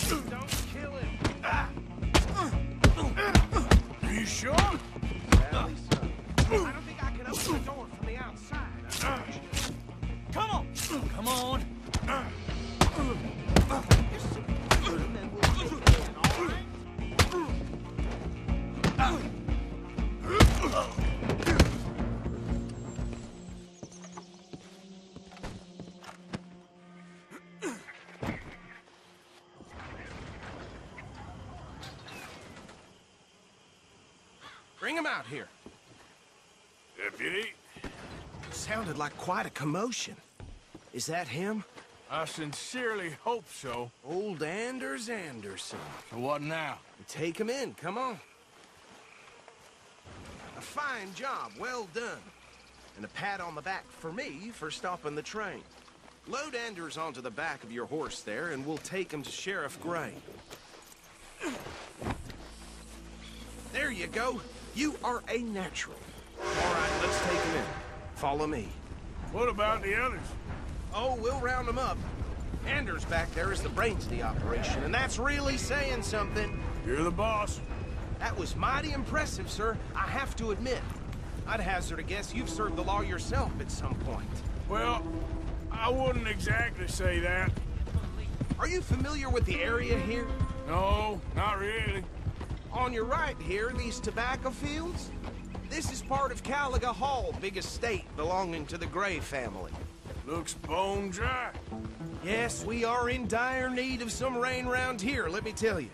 Speaker 13: Don't kill him.
Speaker 2: Are you sure?
Speaker 13: Apparently so. I don't think I can open the door from the outside.
Speaker 14: Come on. Come on.
Speaker 13: And then we'll get in, all right? Bring him out here.
Speaker 2: Deputy?
Speaker 13: Sounded like quite a commotion. Is that him?
Speaker 2: I sincerely hope so.
Speaker 13: Old Anders Anderson.
Speaker 2: So what now?
Speaker 13: Take him in, come on. A fine job, well done. And a pat on the back for me for stopping the train. Load Anders onto the back of your horse there, and we'll take him to Sheriff Gray. There you go. You are a natural. All right, let's take him in. Follow me.
Speaker 2: What about the others?
Speaker 13: Oh, we'll round them up. Anders back there is the brains of the operation, and that's really saying something.
Speaker 2: You're the boss.
Speaker 13: That was mighty impressive, sir. I have to admit. I'd hazard a guess you've served the law yourself at some point.
Speaker 2: Well, I wouldn't exactly say that.
Speaker 13: Are you familiar with the area here?
Speaker 2: No, not really.
Speaker 13: On your right here, these tobacco fields? This is part of Caliga Hall, big estate belonging to the Gray family.
Speaker 2: Looks bone dry.
Speaker 13: Yes, we are in dire need of some rain round here, let me tell you.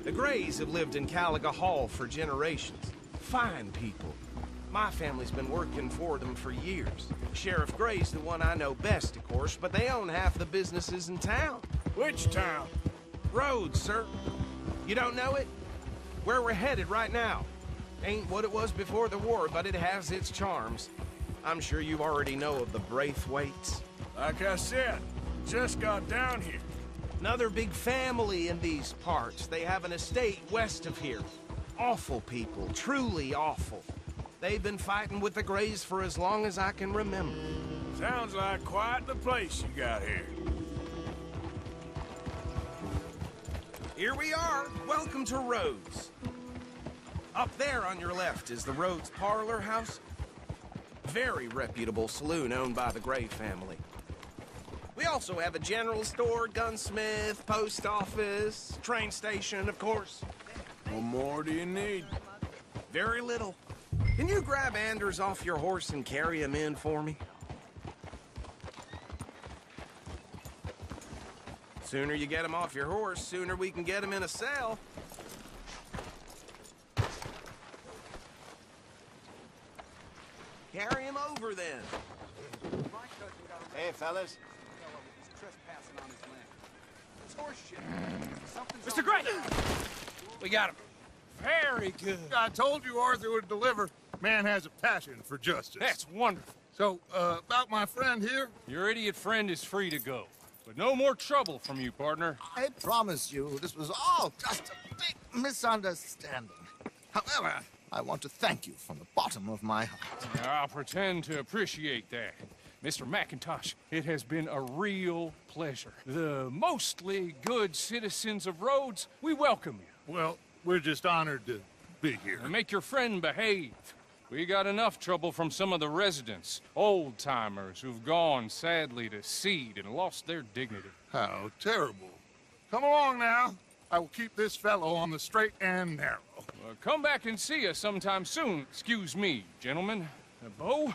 Speaker 13: The Grays have lived in Caliga Hall for generations. Fine people. My family's been working for them for years. Sheriff Gray's the one I know best, of course, but they own half the businesses in town.
Speaker 2: Which town?
Speaker 13: Rhodes, sir. You don't know it? Where we're headed right now. Ain't what it was before the war, but it has its charms. I'm sure you already know of the Braithwaites.
Speaker 2: Like I said, just got down here.
Speaker 13: Another big family in these parts. They have an estate west of here. Awful people, truly awful. They've been fighting with the Grays for as long as I can remember.
Speaker 2: Sounds like quite the place you got here.
Speaker 13: Here we are. Welcome to Rhodes. Up there on your left is the Rhodes Parlor House. Very reputable saloon owned by the Gray family. We also have a general store, gunsmith, post office, train station, of course.
Speaker 2: What more do you need?
Speaker 13: Very little. Can you grab Anders off your horse and carry him in for me? Sooner you get him off your horse, sooner we can get him in a cell. Carry him over, then.
Speaker 8: Hey, fellas.
Speaker 14: Mr. Gray! We got him. Very good.
Speaker 7: I told you Arthur would deliver. Man has a passion for justice.
Speaker 14: That's wonderful.
Speaker 7: So, about my friend here?
Speaker 14: Your idiot friend is free to go. But no more trouble from you, partner.
Speaker 1: I promise you, this was all just a big misunderstanding. However, I want to thank you from the bottom of my heart.
Speaker 14: I'll pretend to appreciate that. Mr. McIntosh, it has been a real pleasure. The mostly good citizens of Rhodes, we welcome you.
Speaker 7: Well, we're just honored to be here.
Speaker 14: And make your friend behave. We got enough trouble from some of the residents, old-timers who've gone, sadly, to seed and lost their dignity.
Speaker 7: How terrible. Come along now. I will keep this fellow on the straight and narrow.
Speaker 14: Come back and see us sometime soon. Excuse me, gentlemen. Bo,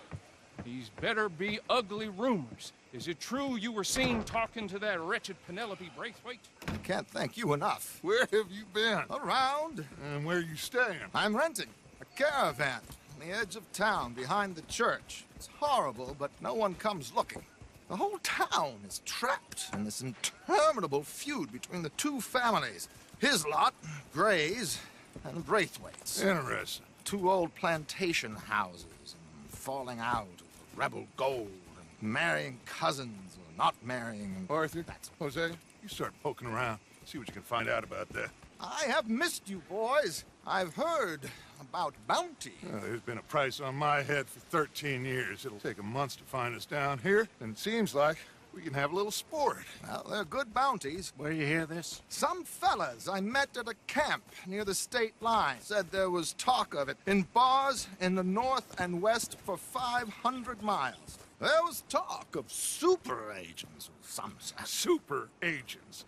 Speaker 14: these better be ugly rumors. Is it true you were seen talking to that wretched Penelope Braithwaite?
Speaker 1: I can't thank you enough.
Speaker 7: Where have you been?
Speaker 1: Around.
Speaker 7: And where are you staying?
Speaker 1: I'm renting a caravan on the edge of town behind the church. It's horrible, but no one comes looking. The whole town is trapped in this interminable feud between the two families. His lot, Gray's, and Braithwaite's.
Speaker 7: Interesting.
Speaker 1: Two old plantation houses, and falling out of rebel gold, and marrying cousins or not marrying.
Speaker 7: Arthur, Jose, you start poking around. See what you can find out about that.
Speaker 15: I have missed you, boys. I've heard about bounty.
Speaker 7: There's been a price on my head for 13 years. It'll take 'em months to find us down here, and it seems like we can have a little sport.
Speaker 15: Well, they're good bounties.
Speaker 8: Where you hear this?
Speaker 15: Some fellas I met at a camp near the state line said there was talk of it in bars in the north and west for 500 miles. There was talk of super agents, some said.
Speaker 7: Super agents.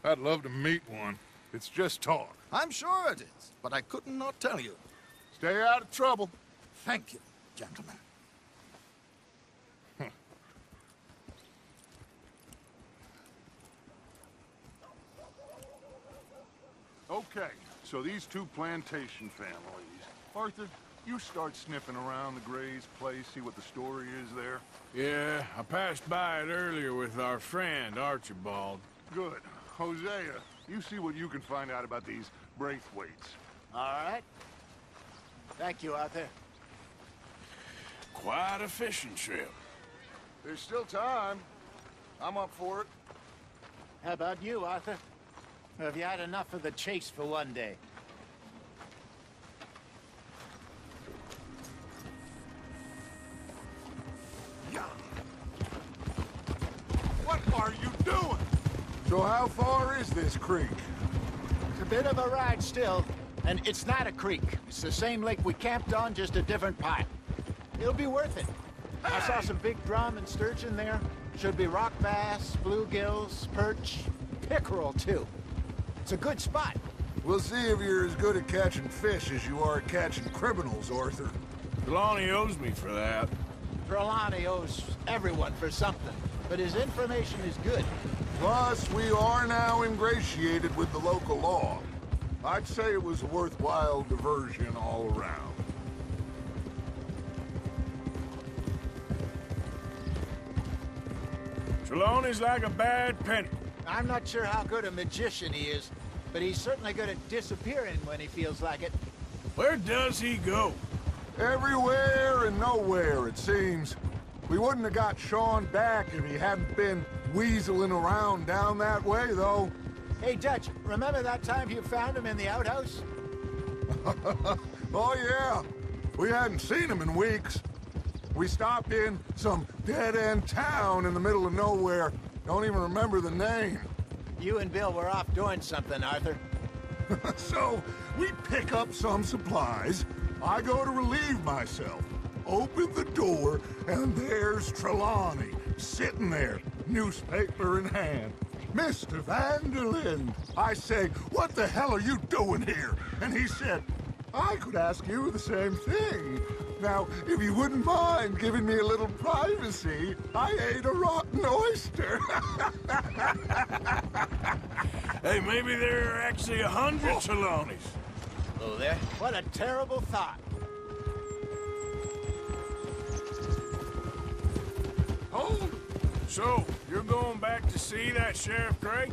Speaker 7: I'd love to meet one. It's just talk.
Speaker 15: I'm sure it is, but I couldn't not tell you.
Speaker 7: Stay out of trouble.
Speaker 15: Thank you, gentlemen.
Speaker 7: Okay, so these two plantation families. Arthur, you start sniffing around the Gray's place, see what the story is there.
Speaker 2: Yeah, I passed by it earlier with our friend, Archibald.
Speaker 7: Good. Hosea, you see what you can find out about these Braithwaites.
Speaker 8: All right. Thank you, Arthur.
Speaker 2: Quite a fishing trip.
Speaker 7: There's still time. I'm up for it.
Speaker 8: How about you, Arthur? Or have you had enough of the chase for one day?
Speaker 7: What are you doing? So how far is this creek?
Speaker 8: It's a bit of a ride still, and it's not a creek. It's the same lake we camped on, just a different part. It'll be worth it. I saw some big drum and sturgeon there. Should be rock bass, bluegills, perch, pickerel, too. It's a good spot.
Speaker 7: We'll see if you're as good at catching fish as you are at catching criminals, Arthur.
Speaker 2: Trelawney owes me for that.
Speaker 8: Trelawney owes everyone for something, but his information is good.
Speaker 7: Plus, we are now ingratiated with the local law. I'd say it was a worthwhile diversion all around.
Speaker 2: Trelawney's like a bad penny.
Speaker 8: I'm not sure how good a magician he is, but he's certainly good at disappearing when he feels like it.
Speaker 2: Where does he go?
Speaker 7: Everywhere and nowhere, it seems. We wouldn't have got Sean back if he hadn't been weaseling around down that way, though.
Speaker 8: Hey, Dutch, remember that time you found him in the outhouse?
Speaker 7: Oh, yeah. We hadn't seen him in weeks. We stopped in some dead-end town in the middle of nowhere. Don't even remember the name.
Speaker 8: You and Bill were off doing something, Arthur.
Speaker 7: So, we pick up some supplies. I go to relieve myself. Open the door, and there's Trelawney, sitting there, newspaper in hand. Mr. Van der Linde. I say, what the hell are you doing here? And he said, I could ask you the same thing. Now, if you wouldn't mind giving me a little privacy, I ate a rotten oyster.
Speaker 2: Hey, maybe there are actually 100 Trelawneys.
Speaker 8: Oh, there? What a terrible thought.
Speaker 7: Oh!
Speaker 2: So, you're going back to see that Sheriff Gray?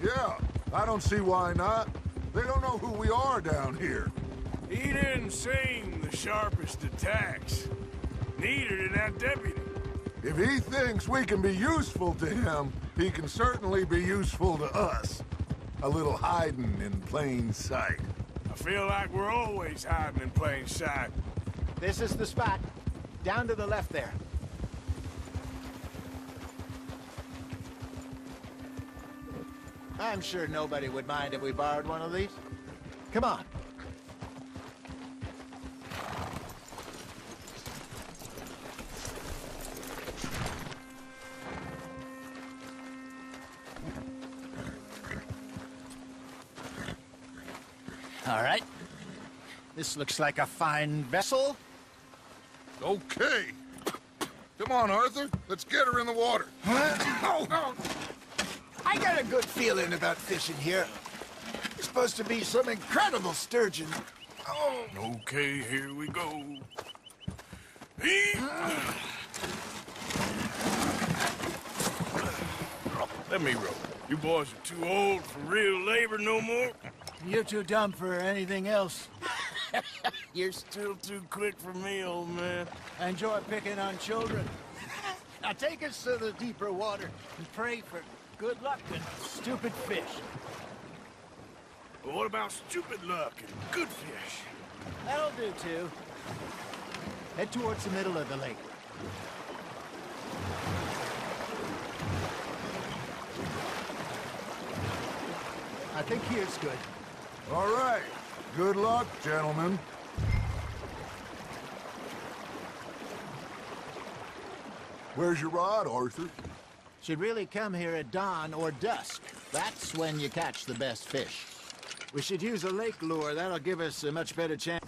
Speaker 7: Yeah, I don't see why not. They don't know who we are down here.
Speaker 2: He didn't seem the sharpest attacks. Neither did that deputy.
Speaker 7: If he thinks we can be useful to him, he can certainly be useful to us. A little hiding in plain sight.
Speaker 2: I feel like we're always hiding in plain sight.
Speaker 8: This is the spot. Down to the left there. I'm sure nobody would mind if we borrowed one of these. Come on. All right. This looks like a fine vessel.
Speaker 7: Okay. Come on, Arthur. Let's get her in the water.
Speaker 8: Oh. I got a good feeling about fishing here. There's supposed to be some incredible sturgeon. Oh.
Speaker 2: Okay, here we go. Let me row. You boys are too old for real labor no more.
Speaker 8: You're too dumb for anything else.
Speaker 2: You're still too quick for me, old man.
Speaker 8: I enjoy picking on children. Now take us to the deeper water and pray for Good luck and stupid fish.
Speaker 2: But what about stupid luck and good fish?
Speaker 8: That'll do, too. Head towards the middle of the lake. I think here's good.
Speaker 7: All right. Good luck, gentlemen. Where's your rod, Arthur?
Speaker 8: Should really come here at dawn or dusk. That's when you catch the best fish. We should use a lake lure. That'll give us a much better chance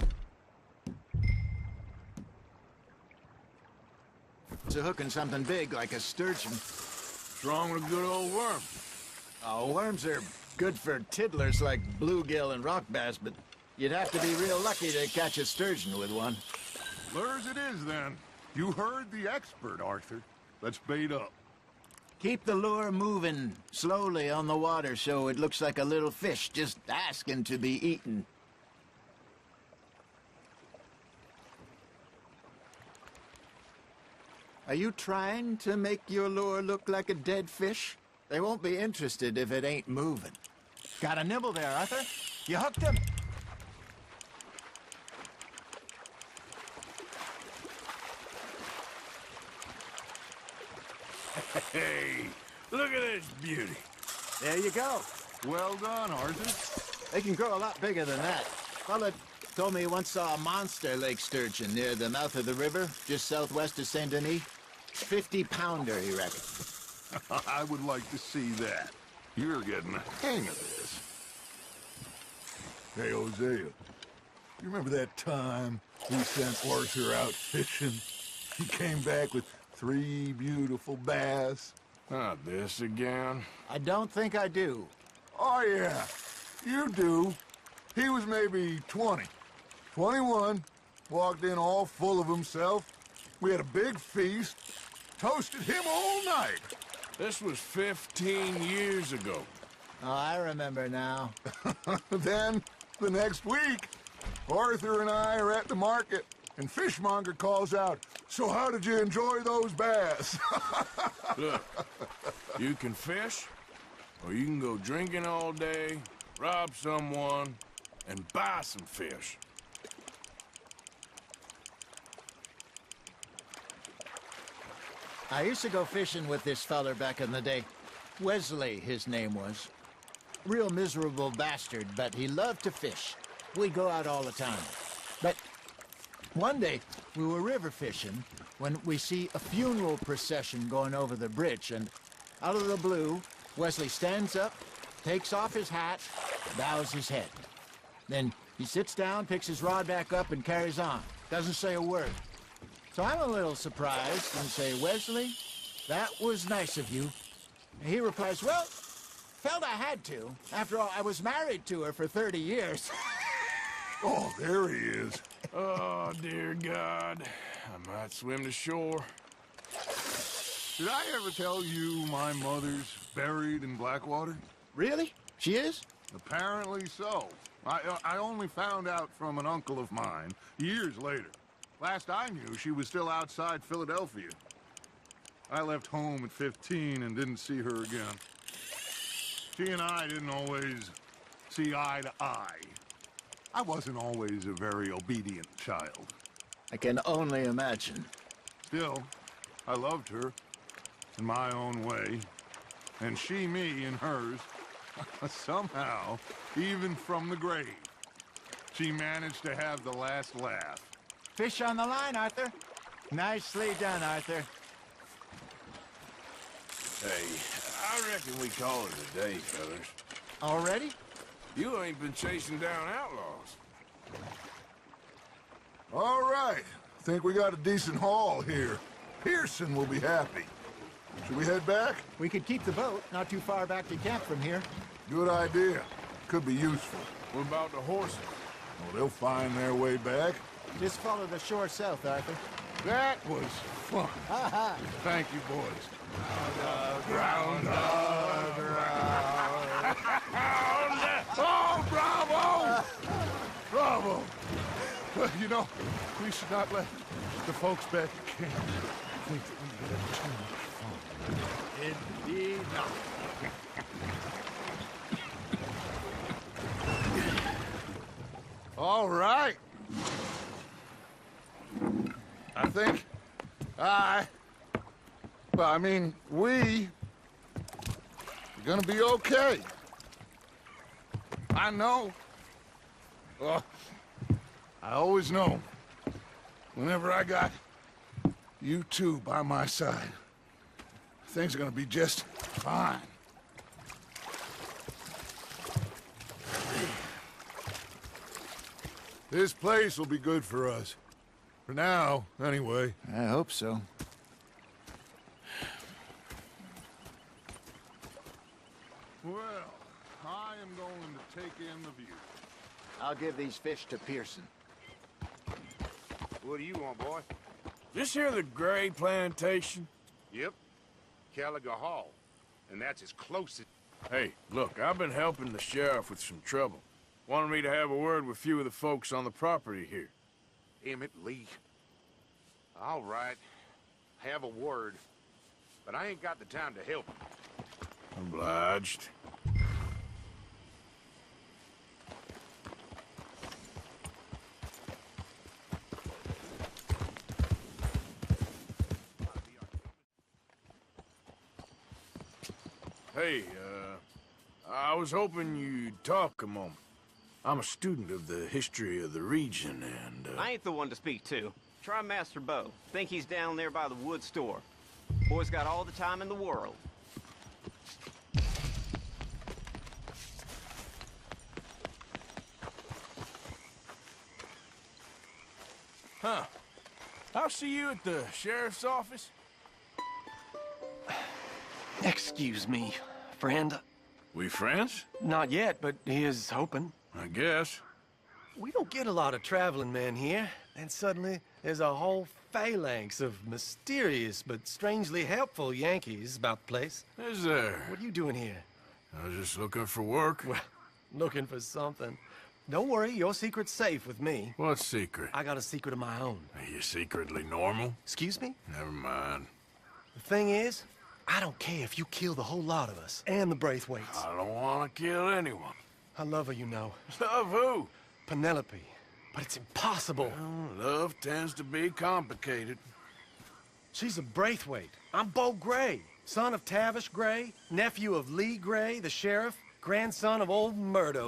Speaker 8: of hooking something big like a sturgeon.
Speaker 2: What's wrong with a good old worm?
Speaker 8: Oh, worms are good for tiddlers like bluegill and rock bass, but you'd have to be real lucky to catch a sturgeon with one.
Speaker 7: Lures it is, then. You heard the expert, Arthur. Let's bait up.
Speaker 8: Keep the lure moving slowly on the water so it looks like a little fish just asking to be eaten. Are you trying to make your lure look like a dead fish? They won't be interested if it ain't moving. Got a nibble there, Arthur? You hooked him?
Speaker 2: Hey, look at this beauty.
Speaker 8: There you go.
Speaker 7: Well done, Arthur.
Speaker 8: They can grow a lot bigger than that. Fella told me he once saw a monster lake sturgeon near the mouth of the river, just southwest of Saint Denis. 50-pounder, he reckoned.
Speaker 7: I would like to see that. You're getting the hang of this. Hey, Hosea, you remember that time we sent Arthur out fishing? He came back with 3 beautiful bass.
Speaker 2: Not this again.
Speaker 8: I don't think I do.
Speaker 7: Oh, yeah, you do. He was maybe 20, 21, walked in all full of himself. We had a big feast, toasted him all night.
Speaker 2: This was 15 years ago.
Speaker 8: Oh, I remember now.
Speaker 7: Then, the next week, Arthur and I are at the market, and Fishmonger calls out, "So how did you enjoy those bass?"
Speaker 2: Look, you can fish, or you can go drinking all day, rob someone, and buy some fish.
Speaker 8: I used to go fishing with this feller back in the day. Wesley, his name was. Real miserable bastard, but he loved to fish. We'd go out all the time. But one day, we were river fishing when we see a funeral procession going over the bridge, and out of the blue, Wesley stands up, takes off his hat, bows his head. Then he sits down, picks his rod back up, and carries on. Doesn't say a word. So I'm a little surprised and say, "Wesley, that was nice of you." And he replies, "Well, felt I had to. After all, I was married to her for 30 years.
Speaker 7: Oh, there he is.
Speaker 2: Oh, dear God. I might swim to shore.
Speaker 7: Did I ever tell you my mother's buried in Blackwater?
Speaker 8: Really? She is?
Speaker 7: Apparently so. I only found out from an uncle of mine years later. Last I knew, she was still outside Philadelphia. I left home at 15 and didn't see her again. She and I didn't always see eye to eye. I wasn't always a very obedient child.
Speaker 8: I can only imagine.
Speaker 7: Still, I loved her in my own way, and she me in hers. Somehow, even from the grave, she managed to have the last laugh.
Speaker 8: Fish on the line, Arthur. Nicely done, Arthur.
Speaker 2: Hey, I reckon we call it a day, fellas.
Speaker 8: Already?
Speaker 2: You ain't been chasing down outlaws.
Speaker 7: All right. Think we got a decent haul here. Pearson will be happy. Should we head back?
Speaker 8: We could keep the boat not too far back to camp from here.
Speaker 7: Good idea. Could be useful.
Speaker 2: What about the horses?
Speaker 7: Oh, they'll find their way back.
Speaker 8: Just follow the shore south, Arthur.
Speaker 7: That was fun. Thank you, boys. Ground. Oh, bravo! Bravo! Well, you know, we should not let the folks back at camp
Speaker 15: think that we get too much fun. Indeed not. All right. I think we're gonna be okay. I know. Well, I always know. Whenever I got you two by my side, things are gonna be just fine. This place will be good for us. For now, anyway. I hope so. Well, I am going to take in the view.
Speaker 8: I'll give these fish to Pearson.
Speaker 7: What do you want, boy?
Speaker 2: This here the Gray Plantation?
Speaker 7: Yep. Caliga Hall. And that's as close as...
Speaker 2: Hey, look, I've been helping the sheriff with some trouble. Wanted me to have a word with a few of the folks on the property here.
Speaker 7: Emmett Lee. All right. Have a word. But I ain't got the time to help him.
Speaker 2: Obliged. Hey, I was hoping you'd talk a moment. I'm a student of the history of the region, and,
Speaker 16: I ain't the one to speak to. Try Master Bo. Think he's down there by the wood store. Boy's got all the time in the world.
Speaker 2: Huh. I'll see you at the sheriff's office.
Speaker 6: Excuse me, friend.
Speaker 2: We friends?
Speaker 6: Not yet, but here's hoping.
Speaker 2: I guess.
Speaker 6: We don't get a lot of traveling men here, and suddenly there's a whole phalanx of mysterious but strangely helpful Yankees about the place.
Speaker 2: Is there?
Speaker 6: What are you doing here?
Speaker 2: I was just looking for work.
Speaker 6: Well, looking for something. Don't worry, your secret's safe with me.
Speaker 2: What secret?
Speaker 6: I got a secret of my own.
Speaker 2: Are you secretly normal?
Speaker 6: Excuse me?
Speaker 2: Never mind.
Speaker 6: The thing is, I don't care if you kill the whole lot of us, and the Braithwaites.
Speaker 2: I don't want to kill anyone.
Speaker 6: I love her, you know.
Speaker 2: Love who?
Speaker 6: Penelope. But it's impossible.
Speaker 2: Well, love tends to be complicated.
Speaker 6: She's a Braithwaite. I'm Bo Gray, son of Tavish Gray, nephew of Lee Gray, the sheriff, grandson of old Murdo.